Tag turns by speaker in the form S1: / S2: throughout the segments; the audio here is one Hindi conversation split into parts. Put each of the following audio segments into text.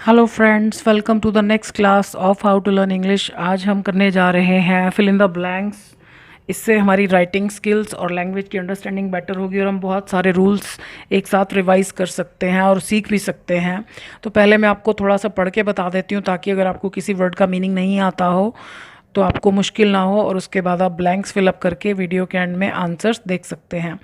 S1: Hello friends, welcome to the next class of how to learn English. आज हम करने जा रहे हैं फिल इन द ब्लैंक्स। इससे हमारी राइटिंग स्किल्स और लैंग्वेज की अंडरस्टैंडिंग बेटर होगी और हम बहुत सारे रूल्स एक साथ रिवाइज कर सकते हैं और सीख भी सकते हैं। तो पहले मैं आपको थोड़ा सा पढ़ के बता देती हूँ ताकि अगर आपको किसी वर्ड का मीनिंग नहीं आता हो तो आपको मुश्किल ना हो, और उसके बाद आप ब्लैंक्स फिलअप करके वीडियो के एंड में आंसर्स देख सकते हैं।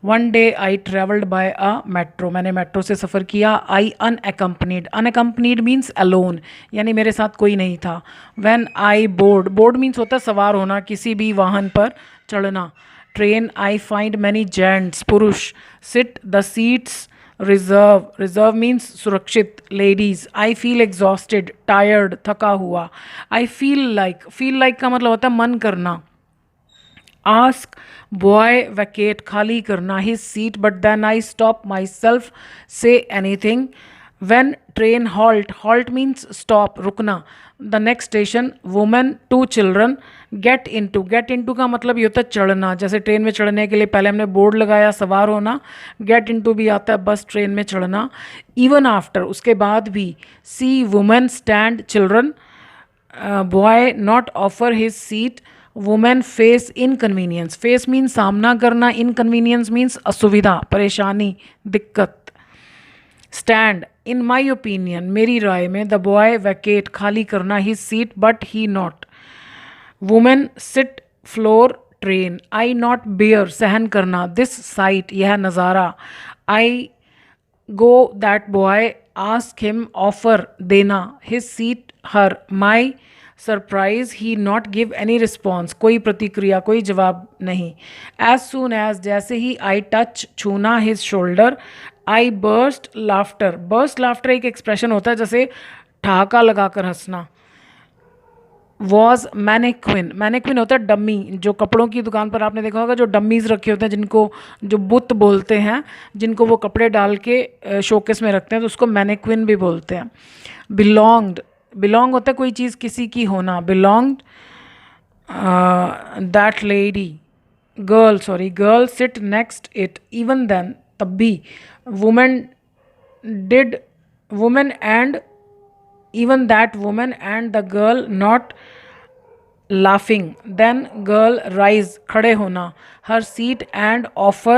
S1: One day I travelled by a metro. मैंने मेट्रो से सफ़र किया। आई अनएकम्पनीड। अनएकम्पनीड मीन्स अलोन, यानी मेरे साथ कोई नहीं था। When I board. Board means होता है सवार होना, किसी भी वाहन पर चढ़ना। Train I find many gents, पुरुष। Sit the seats reserve. Reserve means सुरक्षित। Ladies. I feel exhausted, tired, थका हुआ। आई फील लाइक का मतलब होता है मन करना। आस्क बॉय वैकेट, खाली करना his seat, but then I stop myself से anything. When train halt. Halt means stop, रुकना। The next station women two children. Get into. Get into का मतलब ये होता है चढ़ना। जैसे ट्रेन में चढ़ने के लिए पहले हमने बोर्ड लगाया सवार होना। गेट इनटू भी आता है बस ट्रेन में चढ़ना। इवन आफ्टर, उसके बाद भी। See women stand children. Boy not offer his seat. Women face inconvenience. Face means सामना करना, इनकन्वीनियंस मीन्स असुविधा, परेशानी, दिक्कत। स्टैंड। इन माई ओपिनियन, मेरी राय में। द बॉय वैकेट, खाली करना his seat, but he not. Women sit floor train. I not bear, सहन करना। दिस साइट, यह नज़ारा। I go that boy. Ask him, offer, देना। His seat her. My surprise he not give any response, कोई प्रतिक्रिया, कोई जवाब नहीं। एज सुन एज, जैसे ही। आई टच, छूना। His shoulder. I burst laughter. Burst laughter एक एक्सप्रेशन होता है जैसे ठहाका लगाकर हंसना। Was mannequin. मैनेक्विन होता है डम्मी। जो कपड़ों की दुकान पर आपने देखा होगा जो डम्मीज़ रखे होते हैं, जिनको जो बुत बोलते हैं, जिनको वो कपड़े डाल के शोकेस में रखते हैं, तो उसको मैनेक्विन भी बोलते हैं। बिलोंग्ड। बिलोंग होता है कोई चीज़ किसी की होना। Belonged that lady. Girl sit next it. Even then, तब भी। Women did. Women and. even that woman and the girl not laughing. then girl rise, खड़े होना। her seat and offer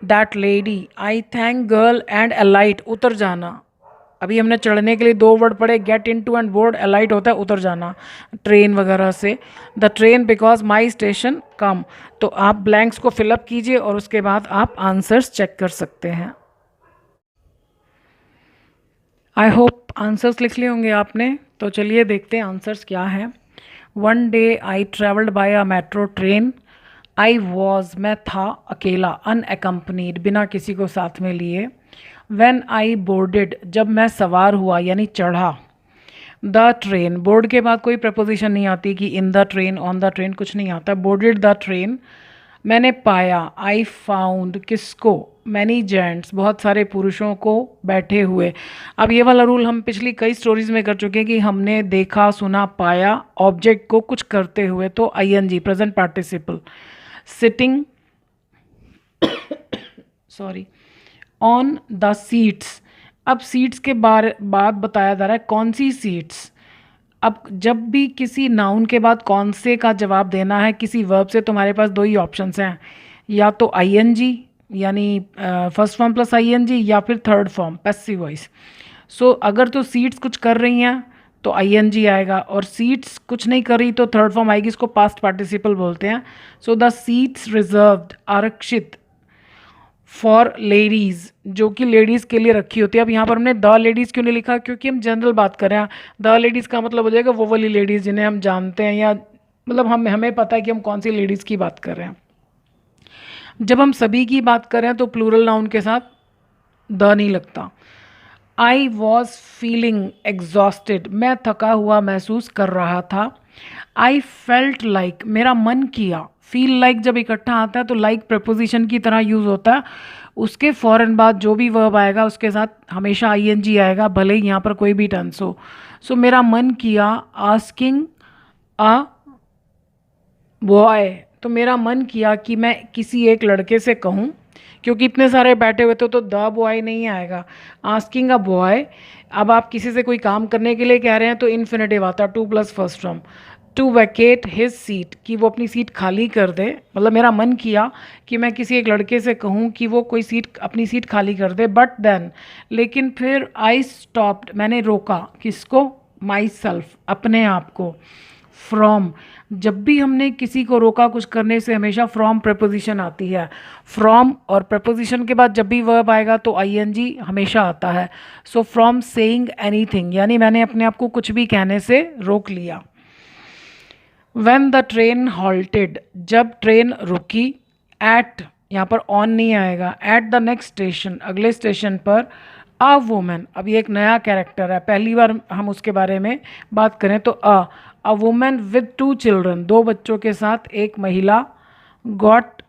S1: that lady. I thank girl and alight, उतर जाना। अभी हमने चढ़ने के लिए दो वर्ड पढ़े, get in to and board. Alight होता है उतर जाना ट्रेन वगैरह से। The train because my station come. तो आप ब्लैंक्स को फिलअप कीजिए और उसके बाद आप आंसर्स चेक कर सकते हैं। आई होप आंसर्स लिख लिए होंगे आपने। तो चलिए देखते हैं आंसर्स क्या हैं। One day I travelled by a metro train. I was, मैं था, अकेला। अनएकम्पनीड, बिना किसी को साथ में लिए। व्हेन आई बोर्डेड, जब मैं सवार हुआ यानी चढ़ा। द ट्रेन, बोर्ड के बाद कोई प्रपोजिशन नहीं आती कि in the train, on the train, कुछ नहीं आता। Boarded the train. मैंने पाया। आई फाउंड, किसको। मैनी जेंट्स, बहुत सारे पुरुषों को बैठे हुए। अब ये वाला रूल हम पिछली कई स्टोरीज में कर चुके हैं कि हमने देखा, सुना, पाया ऑब्जेक्ट को कुछ करते हुए, तो ING, present participle. Sitting, sorry, on the seats. अब सीट्स के बाद बताया जा रहा है कौन सी सीट्स। अब जब भी किसी नाउन के बाद कौन से का जवाब देना है किसी वर्ब से, तो हमारे पास दो ही ऑप्शंस हैं, या तो आईएनजी यानी फर्स्ट फॉर्म प्लस आईएनजी, या फिर थर्ड फॉर्म पैसिव वॉइस। सो अगर तो सीट्स कुछ कर रही हैं तो आईएनजी आएगा, और सीट्स कुछ नहीं कर रही तो थर्ड फॉर्म आएगी, इसको पास्ट पार्टिसिपल बोलते हैं। सो द सीट्स रिजर्व्ड, आरक्षित, फॉर लेडीज़, जो कि लेडीज़ के लिए रखी होती है। अब यहाँ पर हमने द लेडीज़ क्यों नहीं लिखा, क्योंकि हम जनरल बात कर रहे हैं। द लेडीज़ का मतलब हो जाएगा वो वाली लेडीज़ जिन्हें हम जानते हैं, या मतलब हमें पता है कि हम कौन सी लेडीज़ की बात कर रहे हैं। जब हम सभी की बात कर रहे हैं तो प्लूरल नाउन के साथ द नहीं लगता। आई वॉज फीलिंग एग्जॉस्टेड, मैं थका हुआ महसूस कर रहा था। आई फेल्ट लाइक, मेरा मन किया। फील लाइक जब इकट्ठा आता है तो लाइक प्रपोजिशन की तरह यूज़ होता है। उसके फ़ौरन बाद जो भी वर्ब आएगा उसके साथ हमेशा आईएनजी आएगा, भले ही यहाँ पर कोई भी टेंस हो। सो मेरा मन किया आस्किंग अ बॉय, तो मेरा मन किया कि मैं किसी एक लड़के से कहूँ। क्योंकि इतने सारे बैठे हुए थे तो द बॉय नहीं आएगा। आस्किंग अ बॉय, अब आप किसी से कोई काम करने के लिए कह रहे हैं तो इन्फिनेटिव आता है, to plus first from. To vacate his seat, कि वो अपनी सीट खाली कर दे, मतलब मेरा मन किया कि मैं किसी एक लड़के से कहूँ कि वो कोई सीट, अपनी सीट खाली कर दे, बट देन, लेकिन फिर आई स्टॉप्ड, मैंने रोका, किसको? माई सेल्फ, अपने आप को। फ्रॉम, जब भी हमने किसी को रोका कुछ करने से हमेशा फ्रॉम प्रपोजिशन आती है। फ्रॉम और प्रपोजिशन के बाद जब भी वर्ब आएगा तो आईएनजी हमेशा आता है। सो फ्रॉम सेइंग एनीथिंग, यानी मैंने अपने आप को कुछ भी कहने से रोक लिया। व्हेन द ट्रेन हॉल्टेड, जब ट्रेन रुकी। एट, यहाँ पर ऑन नहीं आएगा। एट द नेक्स्ट स्टेशन, अगले स्टेशन पर। अ वुमेन, अब ये एक नया कैरेक्टर है, पहली बार हम उसके बारे में बात करें तो a women with two children, दो बच्चों के साथ एक महिला। Got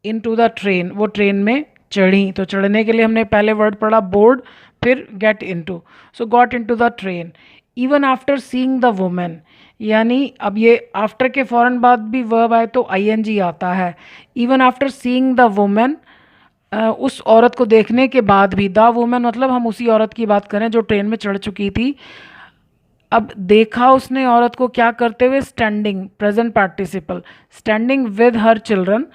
S1: in to the train, वो ट्रेन में चढ़ी। तो चढ़ने के लिए हमने पहले वर्ड पढ़ा बोर्ड, फिर get in to. So got in to the train. Even after seeing the women, यानी अब ये आफ्टर के फ़ौरन बाद भी वर्ब आए तो आईएनजी आता है। Even after seeing the women, उस औरत को देखने के बाद भी। द वुमेन मतलब हम उसी औरत की बात करें जो ट्रेन में चढ़ चुकी थी। अब देखा उसने औरत को क्या करते हुए? Standing, present participle, standing with her children,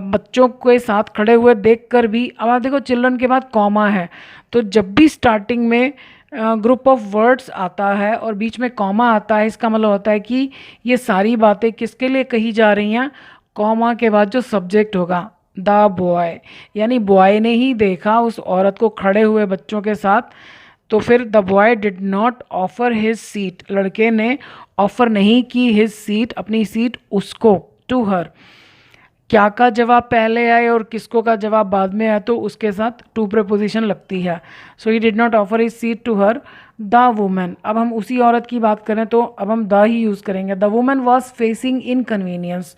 S1: बच्चों के साथ खड़े हुए देखकर भी। अब आप देखो चिल्ड्रन के बाद कॉमा है, तो जब भी स्टार्टिंग में ग्रुप ऑफ वर्ड्स आता है और बीच में कॉमा आता है, इसका मतलब होता है कि ये सारी बातें किसके लिए कही जा रही हैं? कॉमा के बाद जो सब्जेक्ट होगा, द बॉय, यानी बॉय ने ही देखा उस औरत को खड़े हुए बच्चों के साथ। तो फिर the boy did not offer his seat, लड़के ने ऑफर नहीं की हिज सीट, अपनी सीट उसको, टू हर। क्या का जवाब पहले आए और किसको का जवाब बाद में आए तो उसके साथ टू प्रपोजिशन लगती है। So he did not offer his seat to her the women. अब हम उसी औरत की बात करें तो अब हम द ही यूज़ करेंगे। The women was facing inconvenience,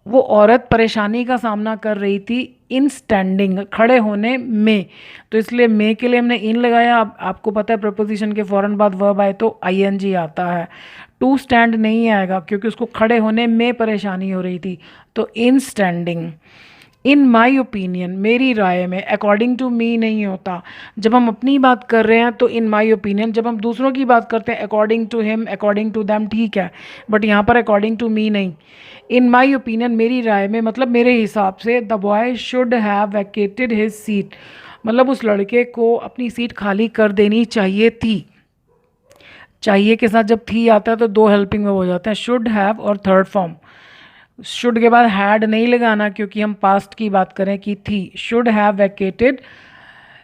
S1: वो औरत परेशानी का सामना कर रही थी इन स्टैंडिंग, खड़े होने में। तो इसलिए मे के लिए हमने इन लगाया। अब आपको पता है प्रपोजिशन के फ़ौरन बाद वर्ब आए तो आईएनजी आता है। टू स्टैंड नहीं आएगा क्योंकि उसको खड़े होने में परेशानी हो रही थी, तो इन स्टैंडिंग। इन माई ओपिनियन, मेरी राय में, अकॉर्डिंग टू मी नहीं होता। जब हम अपनी बात कर रहे हैं तो इन माई ओपिनियन, जब हम दूसरों की बात करते हैं according to him, according to them, ठीक है, बट यहाँ पर अकॉर्डिंग टू मी नहीं। इन माई ओपिनियन, मेरी राय में, मतलब मेरे हिसाब से, the boy should have vacated his seat, मतलब उस लड़के को अपनी सीट खाली कर देनी चाहिए थी। चाहिए के साथ जब थी आता है तो दो हेल्पिंग वर्ब हो जाते हैं, शुड हैव और थर्ड फॉर्म। शुड के बाद हैड नहीं लगाना क्योंकि हम पास्ट की बात करें कि थी। Should have vacated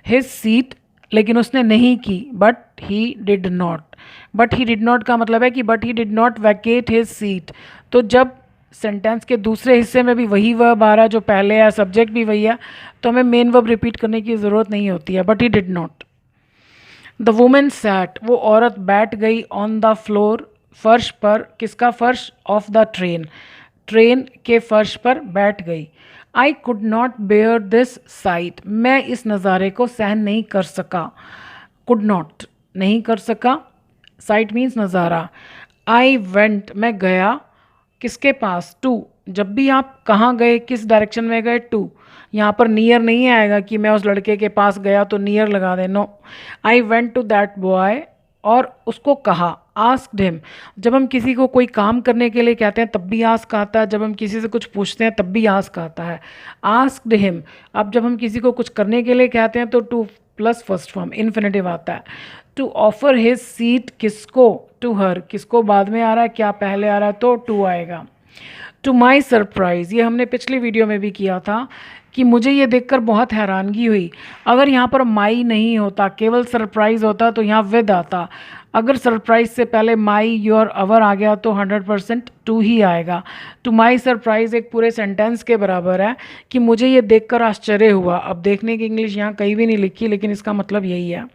S1: his seat, लेकिन उसने नहीं की, but he did not. But he did not का मतलब है कि but he did not Venkat his seat. तो जब सेंटेंस के दूसरे हिस्से में भी वही वर्ब आ रहा है जो पहले है, सब्जेक्ट भी वही है, तो हमें मेन वर्ब रिपीट करने की ज़रूरत नहीं होती है। But he did not. The women sat, वो औरत बैठ गई ऑन द फ्लोर, फर्श पर। किसका फर्श? ऑफ द ट्रेन, ट्रेन के फर्श पर बैठ गई। I could not bear this sight, मैं इस नज़ारे को सहन नहीं कर सका। कुड नॉट, नहीं कर सका, साइट मीन्स नज़ारा। आई वेंट, मैं गया, किसके पास? टू। जब भी आप कहाँ गए, किस डायरेक्शन में गए? टू। यहाँ पर नियर नहीं आएगा कि मैं उस लड़के के पास गया तो नियर लगा दे, no. I went to that boy, और उसको कहा। आस्क्ड हिम, जब हम किसी को कोई काम करने के लिए कहते हैं तब भी आस्क आता है, जब हम किसी से कुछ पूछते हैं तब भी आस्क आता है। आस्क्ड हिम, अब जब हम किसी को कुछ करने के लिए कहते हैं तो to plus first form infinitive आता है। टू ऑफर हिज सीट, किसको? To her. किसको बाद में आ रहा है, क्या पहले आ रहा है, तो टू आएगा। टू माई सरप्राइज़, ये हमने पिछली वीडियो में भी किया था कि मुझे ये देखकर बहुत हैरानगी हुई। अगर यहाँ पर माई नहीं होता, केवल सरप्राइज़ होता तो यहाँ विद आता। अगर सरप्राइज़ से पहले माई, योर, अवर आ गया तो 100% टू ही आएगा। टू माई सरप्राइज़ एक पूरे सेंटेंस के बराबर है कि मुझे ये देखकर आश्चर्य हुआ। अब देखने की इंग्लिश यहाँ कहीं भी नहीं लिखी, लेकिन इसका मतलब यही है।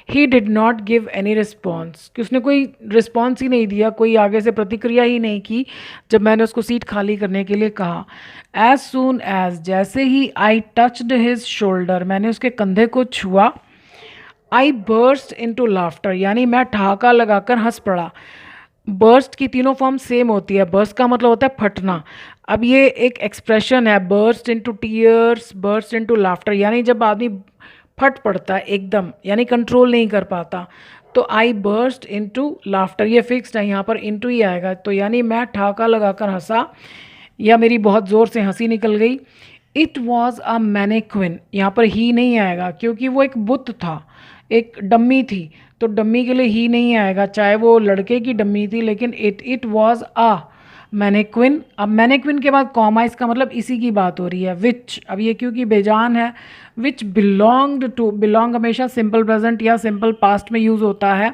S1: ही did not give any response, कि उसने कोई रिस्पॉन्स ही नहीं दिया, कोई आगे से प्रतिक्रिया ही नहीं की जब मैंने उसको सीट खाली करने के लिए कहा। एज सून एज, जैसे ही, आई टच्ड हिज शोल्डर, मैंने उसके कंधे को छुआ। आई बर्स्ट इनटू लाफ्टर, यानी मैं ठहाका लगाकर हंस पड़ा। बर्स्ट की तीनों फॉर्म सेम होती है। बर्स्ट का मतलब होता है फटना। अब ये एक एक्सप्रेशन है, burst into tears, burst into laughter, यानी जब आदमी फट पड़ता है एकदम, यानी कंट्रोल नहीं कर पाता, तो आई बर्स्ट इनटू लाफ्टर, ये फिक्स्ड है, यहाँ पर इनटू ही आएगा, तो यानी मैं ठहाका लगाकर हंसा या मेरी बहुत ज़ोर से हंसी निकल गई। इट वॉज अ मैनेक्विन, यहाँ पर ही नहीं आएगा क्योंकि वो एक बुत था, एक डम्मी थी, तो डम्मी के लिए ही नहीं आएगा, चाहे वो लड़के की डम्मी थी, लेकिन इट वॉज अ मैनेक्विन। अब मैनेक्विन के बाद कॉमा, इसका मतलब इसी की बात हो रही है। विच, अब ये क्योंकि बेजान है, विच बिलोंग्ड टू, बिलोंग हमेशा सिंपल प्रेजेंट या सिंपल पास्ट में यूज़ होता है,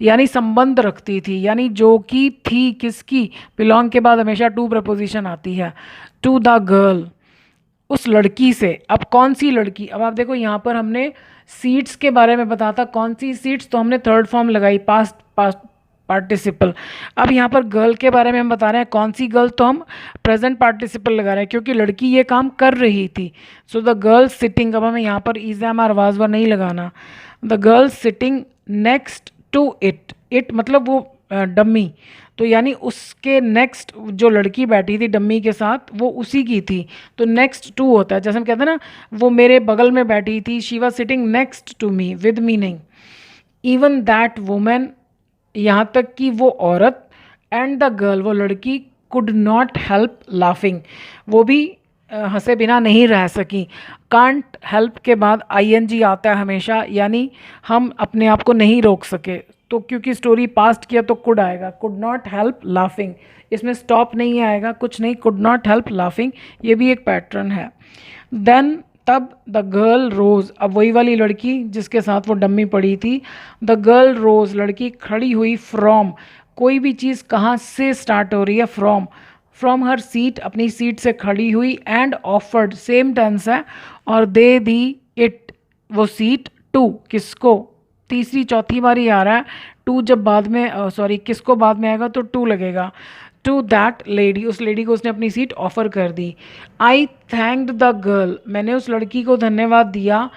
S1: यानी संबंध रखती थी, यानी जो कि थी किसकी, बिलोंग के बाद हमेशा टू प्रपोजिशन आती है, टू द गर्ल, उस लड़की से। अब कौन सी लड़की, अब आप देखो यहाँ पर हमने सीट्स के बारे में बताता, कौन सी सीट्स, तो हमने थर्ड फॉर्म लगाई, पास्ट पास्ट पार्टिसिपल। अब यहाँ पर गर्ल के बारे में हम बता रहे हैं, कौन सी गर्ल, तो हम प्रेजेंट पार्टिसिपल लगा रहे हैं क्योंकि लड़की ये काम कर रही थी। सो द गर्ल सिटिंग, अब हमें यहाँ पर इज़ाम और वाजवा नहीं लगाना, the girl sitting next to it, it मतलब वो डम्मी, तो यानी उसके नेक्स्ट जो लड़की बैठी थी डम्मी के साथ वो उसी की थी, तो नेक्स्ट टू होता है, जैसे हम कहते हैं ना वो मेरे बगल में बैठी थी, she was sitting next to me, with me नहीं। इवन दैट वुमेन, यहाँ तक कि वो औरत, एंड द गर्ल, वो लड़की, कुड नॉट हेल्प लाफिंग, वो भी हंसे बिना नहीं रह सकी। कांट हेल्प के बाद आईएनजी आता है हमेशा, यानी हम अपने आप को नहीं रोक सके, तो क्योंकि स्टोरी पास्ट किया तो कुड आएगा, कुड नॉट हेल्प लाफिंग, इसमें स्टॉप नहीं आएगा, कुछ नहीं, कुड नॉट हेल्प लाफिंग, ये भी एक पैटर्न है। देन तब द गर्ल रोज़, अब वही वाली लड़की जिसके साथ वो डम्मी पड़ी थी, द गर्ल रोज़, लड़की खड़ी हुई, फ्रॉम, कोई भी चीज़ कहाँ से स्टार्ट हो रही है, फ्रॉम, फ्रॉम हर सीट, अपनी सीट से खड़ी हुई, एंड ऑफर्ड, सेम टेंस है, और दे दी इट, वो सीट, टू, किसको, तीसरी चौथी बार ही आ रहा है, टू जब बाद में सॉरी किसको बाद में आएगा तो टू लगेगा, टू दैट लेडी, उस लेडी को उसने अपनी सीट ऑफर कर दी। आई थैंक्ड द गर्ल, मैंने उस लड़की को धन्यवाद दिया,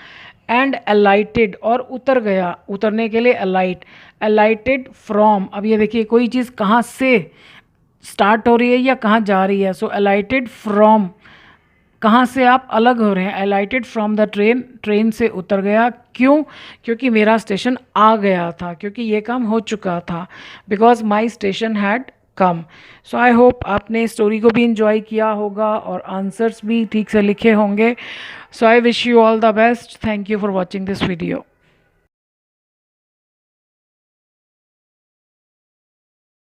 S1: एंड अलाइटेड, और उतर गया, उतरने के लिए अलाइट, अलाइटेड फ्रॉम, अब ये देखिए कोई चीज़ कहाँ से स्टार्ट हो रही है या कहाँ जा रही है, सो अलाइटेड फ्रॉम, कहाँ से आप अलग हो रहे हैं, अलाइटेड फ्रॉम द ट्रेन, ट्रेन से उतर गया, क्यों, क्योंकि मेरा स्टेशन आ गया था, क्योंकि ये काम हो चुका था, because my station had come. So I hope आपने स्टोरी को भी इंजॉय किया होगा और आंसर्स भी ठीक से लिखे होंगे। So I wish you all the best, thank you for watching this video.